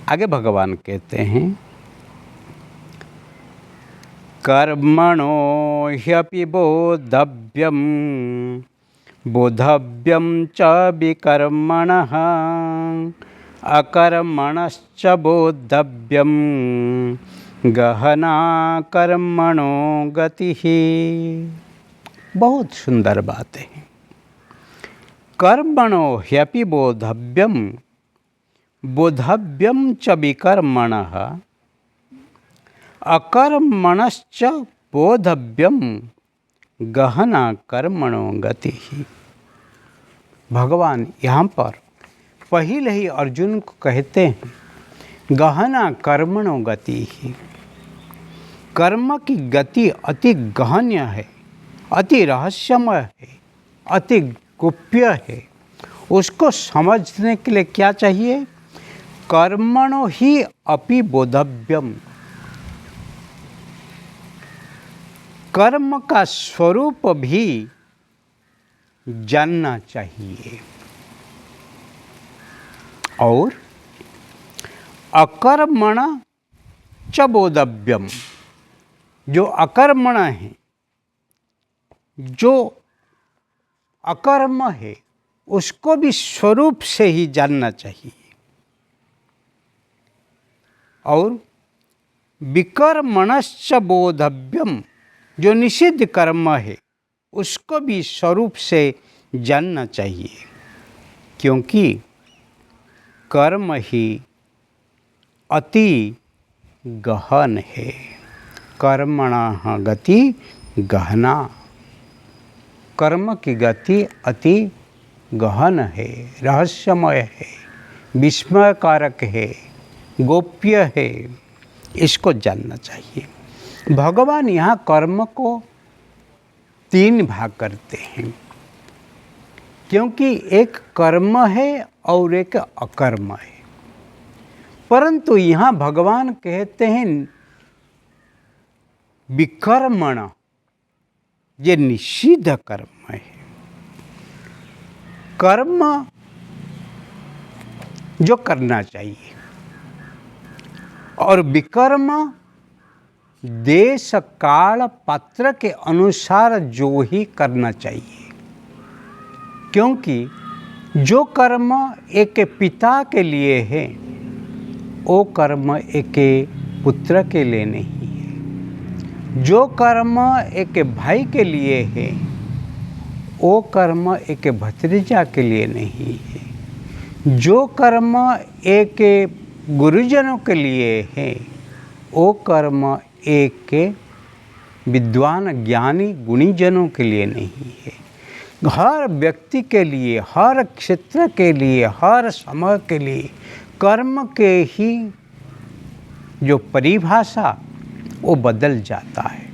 आगे भगवान कहते हैं, कर्मणो ह्यपि बोद्धव्यम बोद्धव्यम च विकर्मणः अकर्मणश्च बोद्धव्यम गहना कर्मणो गतिः। बहुत सुंदर बात है। कर्मणो ह्यपि बोद्धव्यम बोद्धव्यम च विकर्मणः अकर्मणश्च बोद्धव्यम गहना कर्मणो गतिः। भगवान यहाँ पर पहले ही अर्जुन को कहते हैं, गहना कर्मणो गतिः। कर्म की गति अति गहन है, अति रहस्यमय है, अति गुप्य है। उसको समझने के लिए क्या चाहिए? कर्मणो ही अपि बोद्धव्यम। कर्म का स्वरूप भी जानना चाहिए। और अकर्मण च बोद्धव्यम, जो अकर्मण है, जो अकर्म है, उसको भी स्वरूप से ही जानना चाहिए। और विकर्मणश्च बोद्धव्यम, जो निषिद्ध कर्म है, उसको भी स्वरूप से जानना चाहिए। क्योंकि कर्म ही अति गहन है। कर्मणः गति गहना। कर्म की गति अति गहन है, रहस्यमय है, विस्मयकारक है, गोप्य है। इसको जानना चाहिए। भगवान यहाँ कर्म को 3 भाग करते हैं, क्योंकि एक कर्म है और एक अकर्म है। परंतु यहाँ भगवान कहते हैं विकर्मण, ये निषिद्ध कर्म है। कर्म जो करना चाहिए, और विकर्म देश काल पात्र के अनुसार जो ही करना चाहिए। क्योंकि जो कर्म एक पिता के लिए है, वो कर्म एक पुत्र के लिए नहीं है। जो कर्म एक भाई के लिए है, वो कर्म एक भतीजा के लिए नहीं है। जो कर्म एक गुरुजनों के लिए है, वो कर्म एक विद्वान ज्ञानी गुणीजनों के लिए नहीं है। हर व्यक्ति के लिए, हर क्षेत्र के लिए, हर समय के लिए कर्म के ही जो परिभाषा वो बदल जाता है।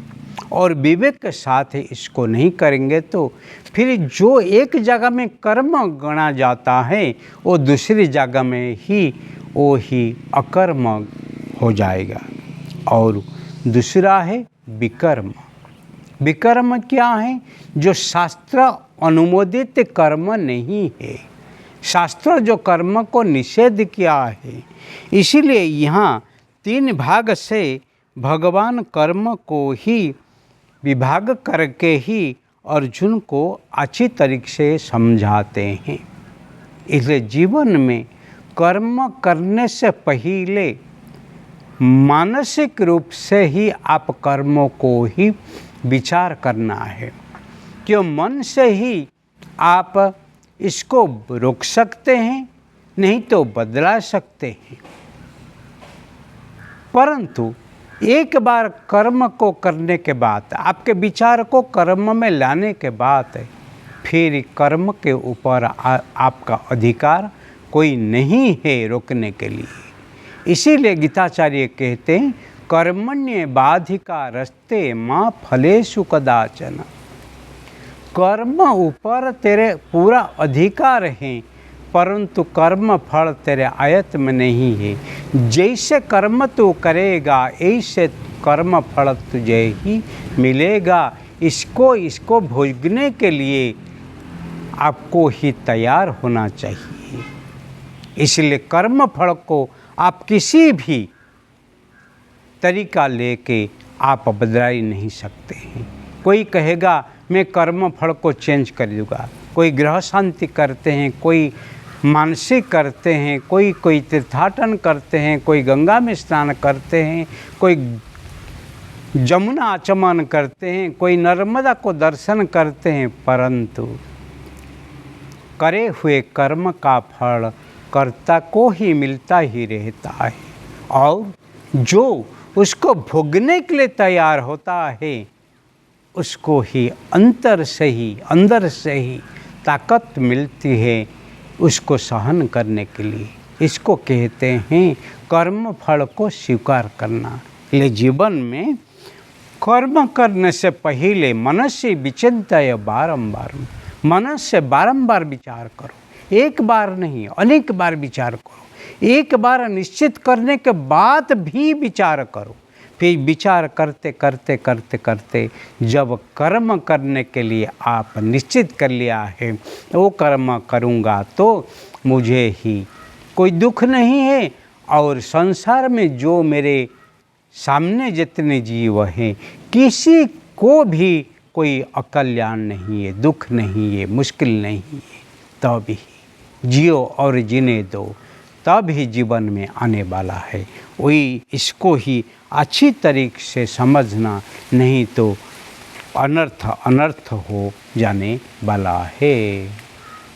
और विवेक के साथ इसको नहीं करेंगे तो फिर जो एक जगह में कर्म गणा जाता है, वो दूसरी जगह में ही वो ही अकर्म हो जाएगा। और दूसरा है विकर्म। विकर्म क्या है? जो शास्त्र अनुमोदित कर्म नहीं है। शास्त्र जो कर्म को निषेध किया है। इसीलिए यहाँ 3 भाग से भगवान कर्म को ही विभाग करके ही अर्जुन को अच्छी तरीके से समझाते हैं। इसलिए जीवन में कर्म करने से पहले मानसिक रूप से ही आप कर्मों को ही विचार करना है। क्यों मन से ही आप इसको रोक सकते हैं, नहीं तो बदला सकते हैं। परंतु एक बार कर्म को करने के बाद, आपके विचार को कर्म में लाने के बाद, फिर कर्म के ऊपर आपका अधिकार कोई नहीं है रोकने के लिए। इसीलिए गीताचार्य कहते हैं, कर्मण्य बाधिका रस्ते माँ फलेषु कदाचन। कर्म ऊपर तेरे पूरा अधिकार है, परंतु कर्म फल तेरे आयत में नहीं है। जैसे कर्म तू करेगा, ऐसे कर्म फल तुझे ही मिलेगा। इसको भोगने के लिए आपको ही तैयार होना चाहिए। इसलिए कर्म फल को आप किसी भी तरीका लेके आप बदला ही नहीं सकते हैं। कोई कहेगा मैं कर्म फल को चेंज कर दूँगा, कोई ग्रह शांति करते हैं, कोई मानसिक करते हैं, कोई तीर्थाटन करते हैं, कोई गंगा में स्नान करते हैं, कोई जमुना आचमन करते हैं, कोई नर्मदा को दर्शन करते हैं, परंतु करे हुए कर्म का फल कर्ता को ही मिलता ही रहता है। और जो उसको भोगने के लिए तैयार होता है उसको ही अंदर से ही ताकत मिलती है उसको सहन करने के लिए। इसको कहते हैं कर्म फल को स्वीकार करना। ले जीवन में कर्म करने से पहले मन से विचिंत्य बारंबार, मन से बारंबार विचार करो, एक बार नहीं अनेक बार विचार करो। एक बार निश्चित करने के बाद भी विचार करो, फिर विचार करते करते करते करते जब कर्म करने के लिए आप निश्चित कर लिया है वो कर्म करूँगा तो मुझे ही कोई दुख नहीं है, और संसार में जो मेरे सामने जितने जीव हैं किसी को भी कोई अकल्याण नहीं है, दुख नहीं है, मुश्किल नहीं है, तब ही जियो और जीने दो, तब ही जीवन में आने वाला है। वही इसको ही अच्छी तरीके से समझना, नहीं तो अनर्थ हो जाने वाला है।